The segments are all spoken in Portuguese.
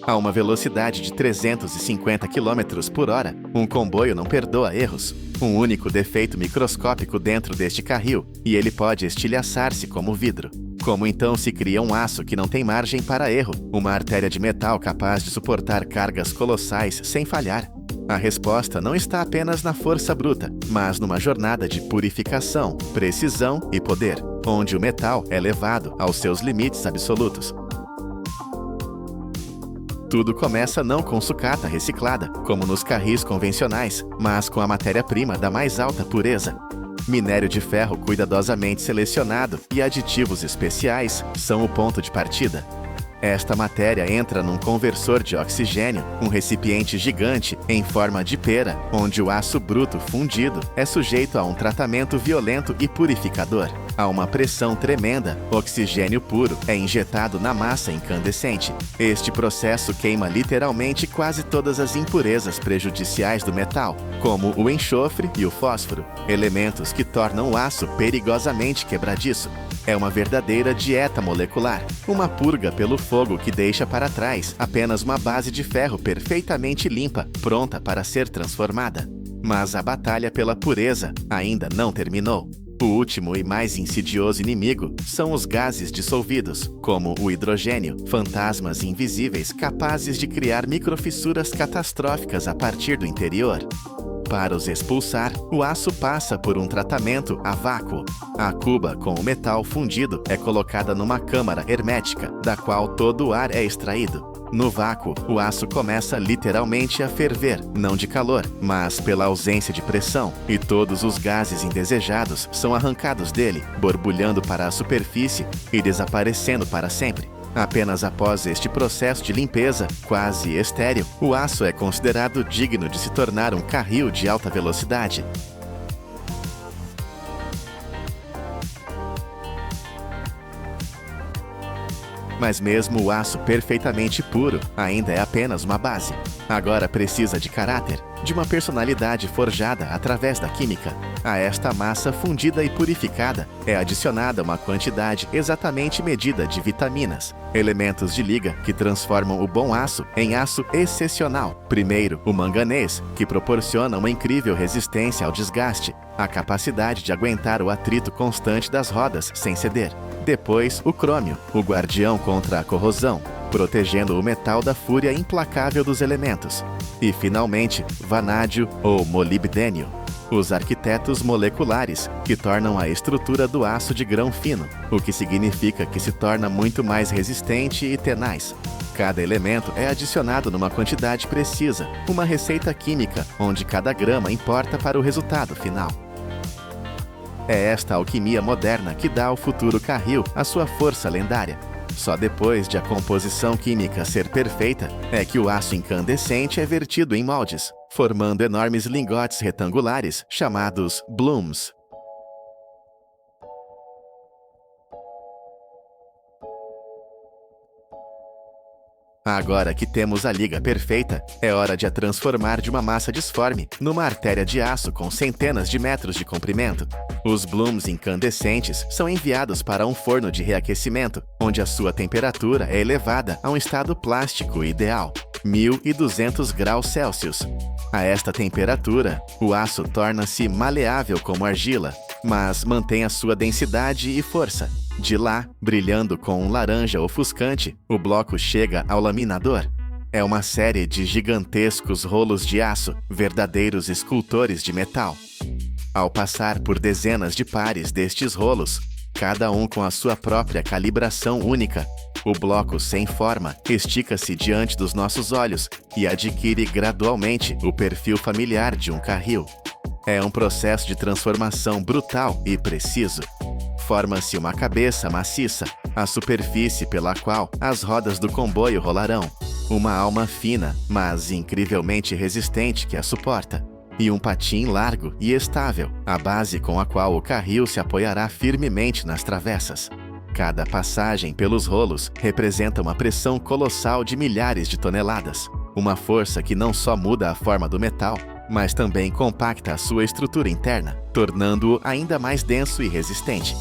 A uma velocidade de 350 km por hora, um comboio não perdoa erros. Um único defeito microscópico dentro deste carril, e ele pode estilhaçar-se como vidro. Como então se cria um aço que não tem margem para erro, uma artéria de metal capaz de suportar cargas colossais sem falhar? A resposta não está apenas na força bruta, mas numa jornada de purificação, precisão e poder, onde o metal é levado aos seus limites absolutos. Tudo começa não com sucata reciclada, como nos carris convencionais, mas com a matéria-prima da mais alta pureza. Minério de ferro cuidadosamente selecionado e aditivos especiais são o ponto de partida. Esta matéria entra num conversor de oxigênio, um recipiente gigante em forma de pera, onde o aço bruto fundido é sujeito a um tratamento violento e purificador. A uma pressão tremenda, oxigênio puro é injetado na massa incandescente. Este processo queima literalmente quase todas as impurezas prejudiciais do metal, como o enxofre e o fósforo, elementos que tornam o aço perigosamente quebradiço. É uma verdadeira dieta molecular, uma purga pelo fogo que deixa para trás apenas uma base de ferro perfeitamente limpa, pronta para ser transformada. Mas a batalha pela pureza ainda não terminou. O último e mais insidioso inimigo são os gases dissolvidos, como o hidrogênio, fantasmas invisíveis capazes de criar microfissuras catastróficas a partir do interior. Para os expulsar, o aço passa por um tratamento a vácuo. A cuba com o metal fundido é colocada numa câmara hermética, da qual todo o ar é extraído. No vácuo, o aço começa literalmente a ferver, não de calor, mas pela ausência de pressão, e todos os gases indesejados são arrancados dele, borbulhando para a superfície e desaparecendo para sempre. Apenas após este processo de limpeza, quase estéril, o aço é considerado digno de se tornar um carril de alta velocidade. Mas mesmo o aço perfeitamente puro ainda é apenas uma base. Agora precisa de caráter, de uma personalidade forjada através da química. A esta massa fundida e purificada é adicionada uma quantidade exatamente medida de vitaminas, elementos de liga que transformam o bom aço em aço excepcional. Primeiro, o manganês, que proporciona uma incrível resistência ao desgaste, a capacidade de aguentar o atrito constante das rodas sem ceder. Depois, o crômio, o guardião contra a corrosão, protegendo o metal da fúria implacável dos elementos. E, finalmente, vanádio ou molibdênio, os arquitetos moleculares, que tornam a estrutura do aço de grão fino, o que significa que se torna muito mais resistente e tenaz. Cada elemento é adicionado numa quantidade precisa, uma receita química, onde cada grama importa para o resultado final. É esta alquimia moderna que dá ao futuro carril a sua força lendária. Só depois de a composição química ser perfeita é que o aço incandescente é vertido em moldes, formando enormes lingotes retangulares chamados blooms. Agora que temos a liga perfeita, é hora de a transformar de uma massa disforme numa artéria de aço com centenas de metros de comprimento. Os blooms incandescentes são enviados para um forno de reaquecimento, onde a sua temperatura é elevada a um estado plástico ideal, 1200 graus Celsius. A esta temperatura, o aço torna-se maleável como argila, mas mantém a sua densidade e força. De lá, brilhando com um laranja ofuscante, o bloco chega ao laminador. É uma série de gigantescos rolos de aço, verdadeiros escultores de metal. Ao passar por dezenas de pares destes rolos, cada um com a sua própria calibração única, o bloco sem forma estica-se diante dos nossos olhos e adquire gradualmente o perfil familiar de um carril. É um processo de transformação brutal e preciso. Forma-se uma cabeça maciça, a superfície pela qual as rodas do comboio rolarão, uma alma fina, mas incrivelmente resistente que a suporta, e um patim largo e estável, a base com a qual o carril se apoiará firmemente nas travessas. Cada passagem pelos rolos representa uma pressão colossal de milhares de toneladas, uma força que não só muda a forma do metal, mas também compacta a sua estrutura interna, tornando-o ainda mais denso e resistente.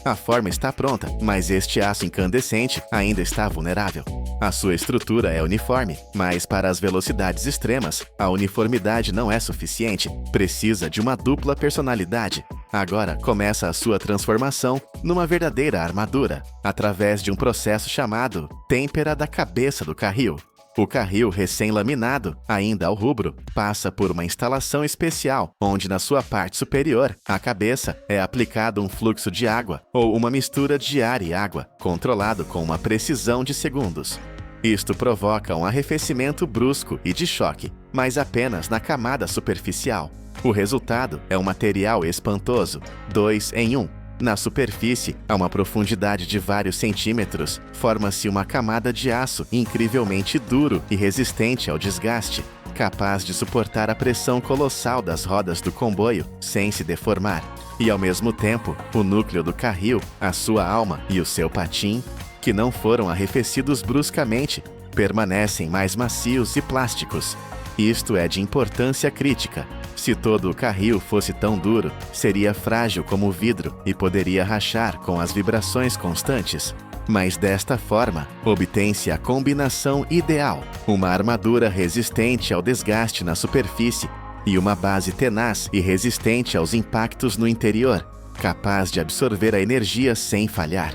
A forma está pronta, mas este aço incandescente ainda está vulnerável. A sua estrutura é uniforme, mas para as velocidades extremas, a uniformidade não é suficiente. Precisa de uma dupla personalidade. Agora começa a sua transformação numa verdadeira armadura, através de um processo chamado têmpera da cabeça do carril. O carril recém-laminado, ainda ao rubro, passa por uma instalação especial, onde na sua parte superior, a cabeça, é aplicado um fluxo de água ou uma mistura de ar e água, controlado com uma precisão de segundos. Isto provoca um arrefecimento brusco e de choque, mas apenas na camada superficial. O resultado é um material espantoso, 2 em 1. Na superfície, a uma profundidade de vários centímetros, forma-se uma camada de aço incrivelmente duro e resistente ao desgaste, capaz de suportar a pressão colossal das rodas do comboio sem se deformar. E ao mesmo tempo, o núcleo do carril, a sua alma e o seu patim, que não foram arrefecidos bruscamente, permanecem mais macios e plásticos. Isto é de importância crítica. Se todo o carril fosse tão duro, seria frágil como vidro e poderia rachar com as vibrações constantes. Mas desta forma, obtém-se a combinação ideal: uma armadura resistente ao desgaste na superfície e uma base tenaz e resistente aos impactos no interior, capaz de absorver a energia sem falhar.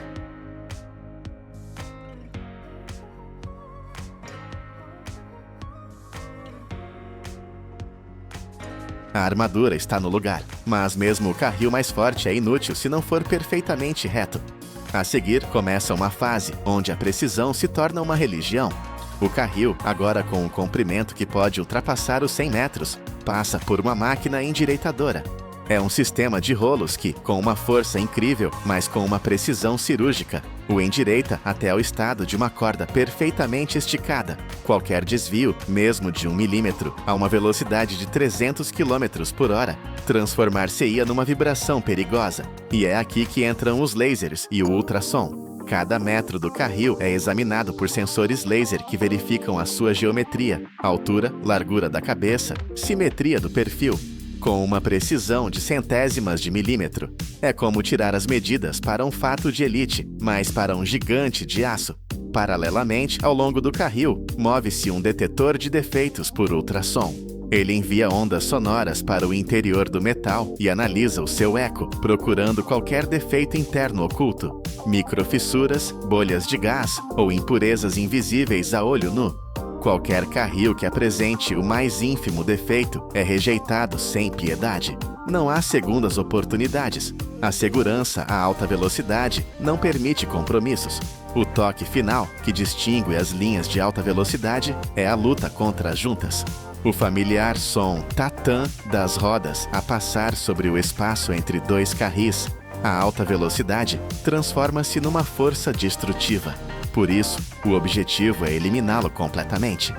A armadura está no lugar, mas mesmo o carril mais forte é inútil se não for perfeitamente reto. A seguir, começa uma fase onde a precisão se torna uma religião. O carril, agora com um comprimento que pode ultrapassar os 100 metros, passa por uma máquina endireitadora. É um sistema de rolos que, com uma força incrível, mas com uma precisão cirúrgica, o endireita até o estado de uma corda perfeitamente esticada. Qualquer desvio, mesmo de 1 milímetro, a uma velocidade de 300 km por hora, transformar-se-ia numa vibração perigosa. E é aqui que entram os lasers e o ultrassom. Cada metro do carril é examinado por sensores laser que verificam a sua geometria, altura, largura da cabeça, simetria do perfil, com uma precisão de centésimas de milímetro. É como tirar as medidas para um fato de elite, mas para um gigante de aço. Paralelamente, ao longo do carril, move-se um detetor de defeitos por ultrassom. Ele envia ondas sonoras para o interior do metal e analisa o seu eco, procurando qualquer defeito interno oculto, microfissuras, bolhas de gás ou impurezas invisíveis a olho nu. Qualquer carril que apresente o mais ínfimo defeito é rejeitado sem piedade. Não há segundas oportunidades. A segurança à alta velocidade não permite compromissos. O toque final, que distingue as linhas de alta velocidade, é a luta contra as juntas. O familiar som tatã das rodas a passar sobre o espaço entre dois carris, a alta velocidade, transforma-se numa força destrutiva. Por isso, o objetivo é eliminá-lo completamente.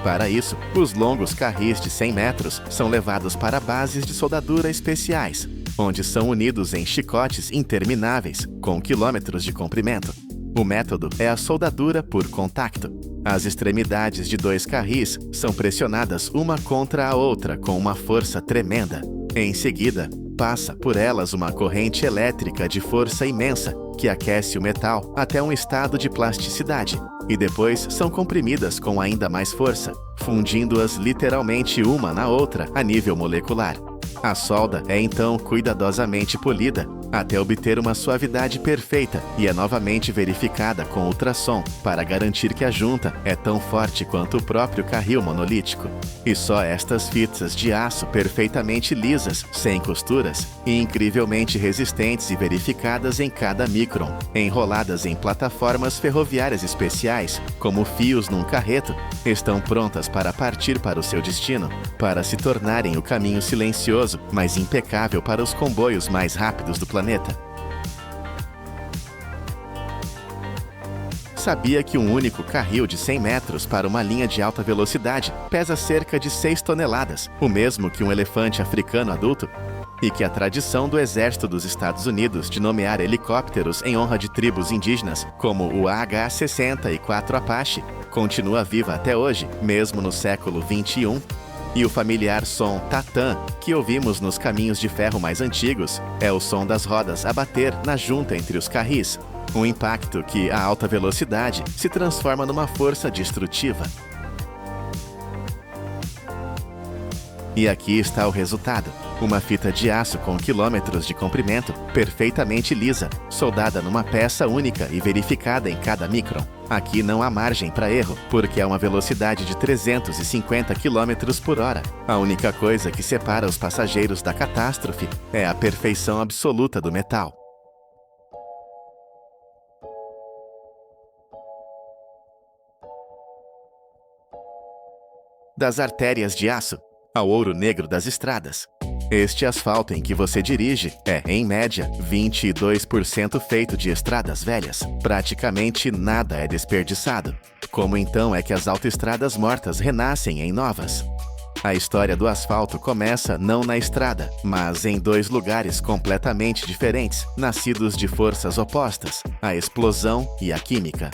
Para isso, os longos carris de 100 metros são levados para bases de soldadura especiais, onde são unidos em chicotes intermináveis, com quilômetros de comprimento. O método é a soldadura por contacto. As extremidades de dois carris são pressionadas uma contra a outra com uma força tremenda. Em seguida, passa por elas uma corrente elétrica de força imensa que aquece o metal até um estado de plasticidade, e depois são comprimidas com ainda mais força, fundindo-as literalmente uma na outra a nível molecular. A solda é então cuidadosamente polida até obter uma suavidade perfeita e é novamente verificada com ultrassom para garantir que a junta é tão forte quanto o próprio carril monolítico. E só estas fitas de aço perfeitamente lisas, sem costuras, e incrivelmente resistentes e verificadas em cada micron, enroladas em plataformas ferroviárias especiais, como fios num carreto, estão prontas para partir para o seu destino, para se tornarem o caminho silencioso, mas impecável para os comboios mais rápidos do planeta. Sabia que um único carril de 100 metros para uma linha de alta velocidade pesa cerca de 6 toneladas, o mesmo que um elefante africano adulto? E que a tradição do Exército dos Estados Unidos de nomear helicópteros em honra de tribos indígenas, como o AH-64 Apache, continua viva até hoje, mesmo no século XXI. E o familiar som tatã, que ouvimos nos caminhos de ferro mais antigos, é o som das rodas a bater na junta entre os carris. Um impacto que, a alta velocidade, se transforma numa força destrutiva. E aqui está o resultado. Uma fita de aço com quilômetros de comprimento, perfeitamente lisa, soldada numa peça única e verificada em cada micron. Aqui não há margem para erro, porque há uma velocidade de 350 km por hora. A única coisa que separa os passageiros da catástrofe é a perfeição absoluta do metal. Das artérias de aço ao ouro negro das estradas. Este asfalto em que você dirige é, em média, 22% feito de estradas velhas. Praticamente nada é desperdiçado. Como então é que as autoestradas mortas renascem em novas? A história do asfalto começa não na estrada, mas em dois lugares completamente diferentes, nascidos de forças opostas, a explosão e a química.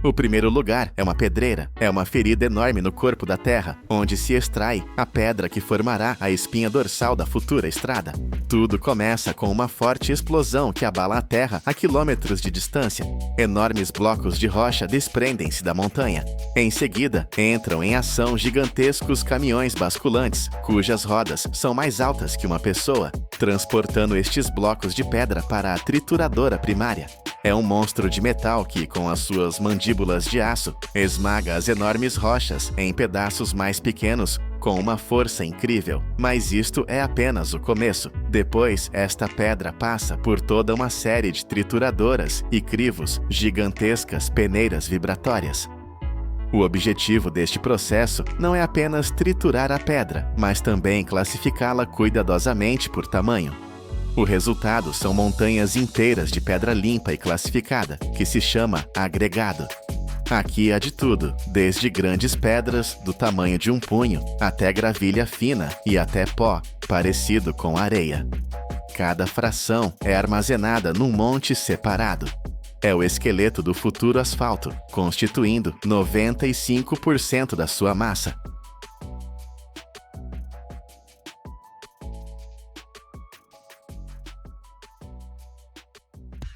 O primeiro lugar é uma pedreira. É uma ferida enorme no corpo da terra, onde se extrai a pedra que formará a espinha dorsal da futura estrada. Tudo começa com uma forte explosão que abala a terra a quilômetros de distância. Enormes blocos de rocha desprendem-se da montanha. Em seguida, entram em ação gigantescos caminhões basculantes, cujas rodas são mais altas que uma pessoa, transportando estes blocos de pedra para a trituradora primária. É um monstro de metal que, com as suas mandíbulas de aço, esmaga as enormes rochas em pedaços mais pequenos com uma força incrível. Mas isto é apenas o começo. Depois, esta pedra passa por toda uma série de trituradoras e crivos, gigantescas peneiras vibratórias. O objetivo deste processo não é apenas triturar a pedra, mas também classificá-la cuidadosamente por tamanho. O resultado são montanhas inteiras de pedra limpa e classificada, que se chama agregado. Aqui há de tudo, desde grandes pedras do tamanho de um punho, até gravilha fina e até pó, parecido com areia. Cada fração é armazenada num monte separado. É o esqueleto do futuro asfalto, constituindo 95% da sua massa.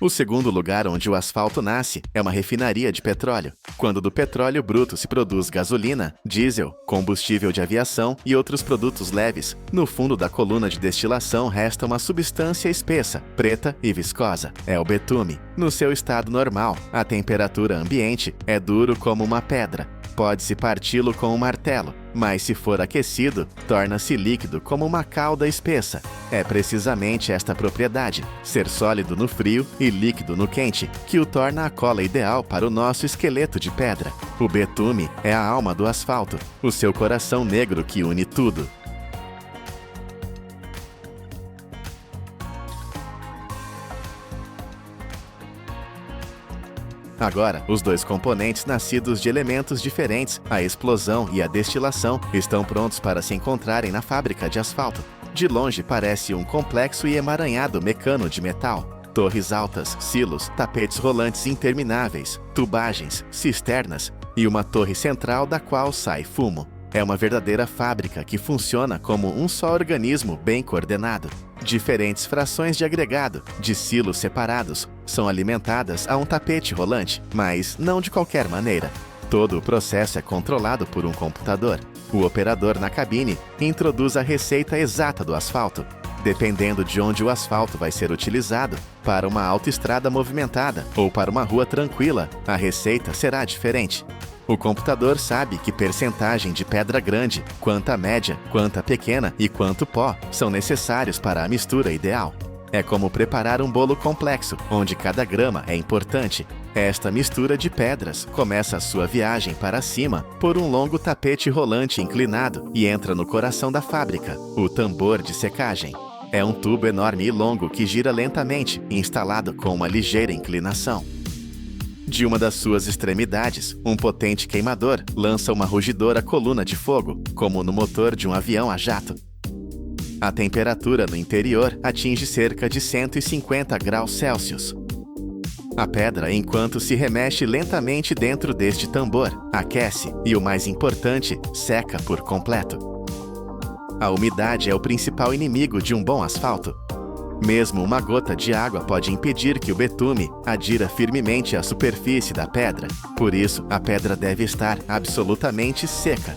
O segundo lugar onde o asfalto nasce é uma refinaria de petróleo. Quando do petróleo bruto se produz gasolina, diesel, combustível de aviação e outros produtos leves, no fundo da coluna de destilação resta uma substância espessa, preta e viscosa. É o betume. No seu estado normal, a temperatura ambiente é duro como uma pedra. Pode-se parti-lo com um martelo, mas se for aquecido, torna-se líquido como uma calda espessa. É precisamente esta propriedade, ser sólido no frio e líquido no quente, que o torna a cola ideal para o nosso esqueleto de pedra. O betume é a alma do asfalto, o seu coração negro que une tudo. Agora, os dois componentes nascidos de elementos diferentes, a explosão e a destilação, estão prontos para se encontrarem na fábrica de asfalto. De longe parece um complexo e emaranhado mecano de metal. Torres altas, silos, tapetes rolantes intermináveis, tubagens, cisternas e uma torre central da qual sai fumo. É uma verdadeira fábrica que funciona como um só organismo bem coordenado. Diferentes frações de agregado, de silos separados, são alimentadas a um tapete rolante, mas não de qualquer maneira. Todo o processo é controlado por um computador. O operador na cabine introduz a receita exata do asfalto, dependendo de onde o asfalto vai ser utilizado. Para uma autoestrada movimentada ou para uma rua tranquila, a receita será diferente. O computador sabe que percentagem de pedra grande, quanta média, quanta pequena e quanto pó são necessários para a mistura ideal. É como preparar um bolo complexo, onde cada grama é importante. Esta mistura de pedras começa a sua viagem para cima por um longo tapete rolante inclinado e entra no coração da fábrica, o tambor de secagem. É um tubo enorme e longo que gira lentamente, instalado com uma ligeira inclinação. De uma das suas extremidades, um potente queimador lança uma rugidora coluna de fogo, como no motor de um avião a jato. A temperatura no interior atinge cerca de 150 graus Celsius. A pedra, enquanto se remexe lentamente dentro deste tambor, aquece e, o mais importante, seca por completo. A umidade é o principal inimigo de um bom asfalto. Mesmo uma gota de água pode impedir que o betume adira firmemente à superfície da pedra. Por isso, a pedra deve estar absolutamente seca.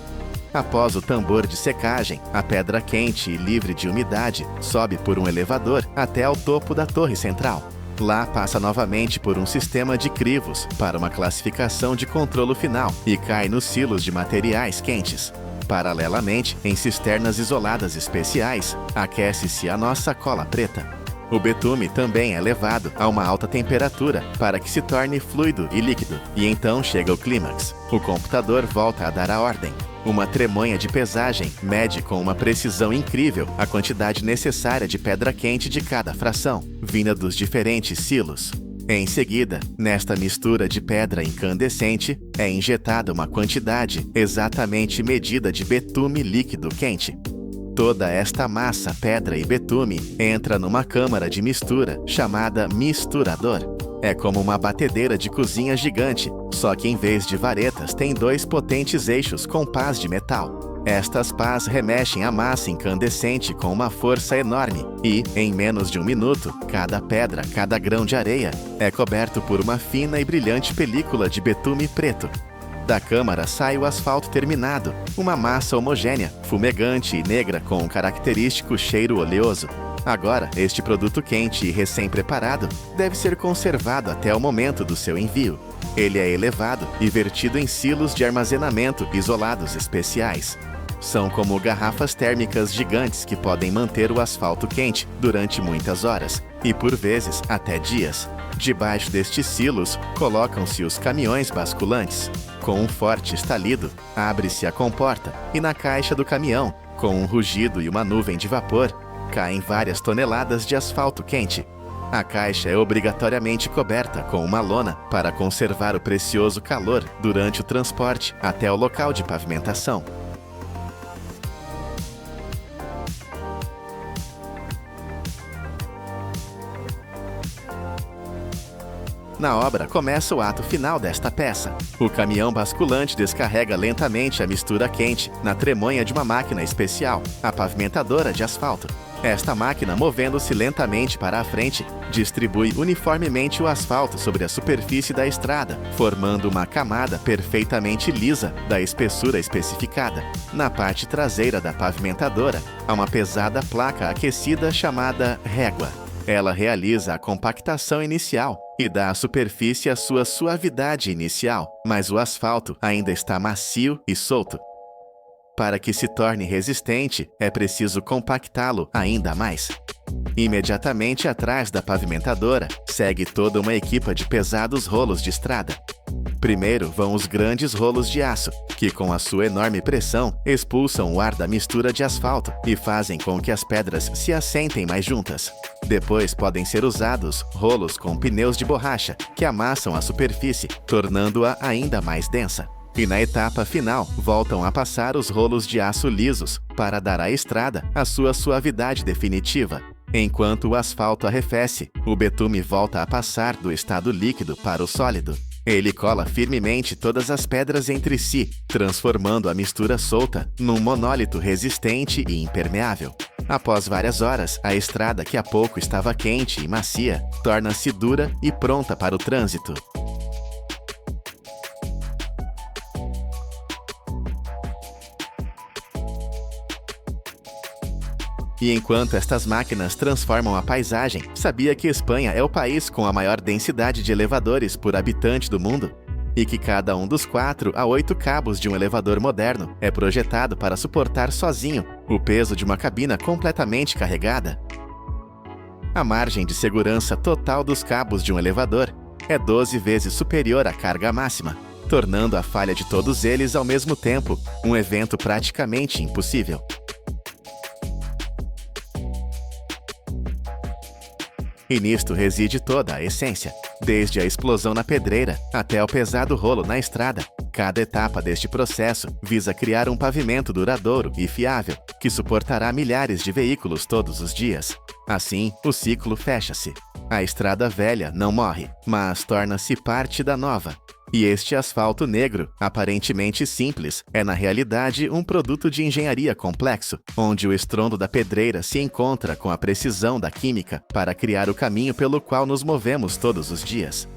Após o tambor de secagem, a pedra quente e livre de umidade sobe por um elevador até ao topo da torre central. Lá passa novamente por um sistema de crivos para uma classificação de controlo final e cai nos silos de materiais quentes. Paralelamente, em cisternas isoladas especiais, aquece-se a nossa cola preta. O betume também é levado a uma alta temperatura para que se torne fluido e líquido, e então chega o clímax. O computador volta a dar a ordem. Uma tremonha de pesagem mede com uma precisão incrível a quantidade necessária de pedra quente de cada fração, vinda dos diferentes silos. Em seguida, nesta mistura de pedra incandescente, é injetada uma quantidade exatamente medida de betume líquido quente. Toda esta massa, pedra e betume entra numa câmara de mistura chamada misturador. É como uma batedeira de cozinha gigante, só que em vez de varetas tem 2 potentes eixos com pás de metal. Estas pás remexem a massa incandescente com uma força enorme e, em menos de 1 minuto, cada pedra, cada grão de areia é coberto por uma fina e brilhante película de betume preto. Da câmara sai o asfalto terminado, uma massa homogênea, fumegante e negra com um característico cheiro oleoso. Agora, este produto quente e recém-preparado deve ser conservado até o momento do seu envio. Ele é elevado e vertido em silos de armazenamento isolados especiais. São como garrafas térmicas gigantes que podem manter o asfalto quente durante muitas horas e, por vezes, até dias. Debaixo destes silos, colocam-se os caminhões basculantes. Com um forte estalido, abre-se a comporta e na caixa do caminhão, com um rugido e uma nuvem de vapor, caem várias toneladas de asfalto quente. A caixa é obrigatoriamente coberta com uma lona para conservar o precioso calor durante o transporte até o local de pavimentação. Na obra começa o ato final desta peça. O caminhão basculante descarrega lentamente a mistura quente na tremonha de uma máquina especial, a pavimentadora de asfalto. Esta máquina, movendo-se lentamente para a frente, distribui uniformemente o asfalto sobre a superfície da estrada, formando uma camada perfeitamente lisa da espessura especificada. Na parte traseira da pavimentadora, há uma pesada placa aquecida chamada régua. Ela realiza a compactação inicial e dá à superfície a sua suavidade inicial, mas o asfalto ainda está macio e solto. Para que se torne resistente, é preciso compactá-lo ainda mais. Imediatamente atrás da pavimentadora, segue toda uma equipa de pesados rolos de estrada. Primeiro vão os grandes rolos de aço, que com a sua enorme pressão expulsam o ar da mistura de asfalto e fazem com que as pedras se assentem mais juntas. Depois podem ser usados rolos com pneus de borracha, que amassam a superfície, tornando-a ainda mais densa. E na etapa final, voltam a passar os rolos de aço lisos para dar à estrada a sua suavidade definitiva. Enquanto o asfalto arrefece, o betume volta a passar do estado líquido para o sólido. Ele cola firmemente todas as pedras entre si, transformando a mistura solta num monólito resistente e impermeável. Após várias horas, a estrada, que há pouco estava quente e macia, torna-se dura e pronta para o trânsito. E enquanto estas máquinas transformam a paisagem, sabia que Espanha é o país com a maior densidade de elevadores por habitante do mundo? E que cada um dos 4 a 8 cabos de um elevador moderno é projetado para suportar sozinho o peso de uma cabina completamente carregada? A margem de segurança total dos cabos de um elevador é 12 vezes superior à carga máxima, tornando a falha de todos eles ao mesmo tempo um evento praticamente impossível. E nisto reside toda a essência, desde a explosão na pedreira até o pesado rolo na estrada. Cada etapa deste processo visa criar um pavimento duradouro e fiável, que suportará milhares de veículos todos os dias. Assim, o ciclo fecha-se. A estrada velha não morre, mas torna-se parte da nova. E este asfalto negro, aparentemente simples, é na realidade um produto de engenharia complexo, onde o estrondo da pedreira se encontra com a precisão da química para criar o caminho pelo qual nos movemos todos os dias.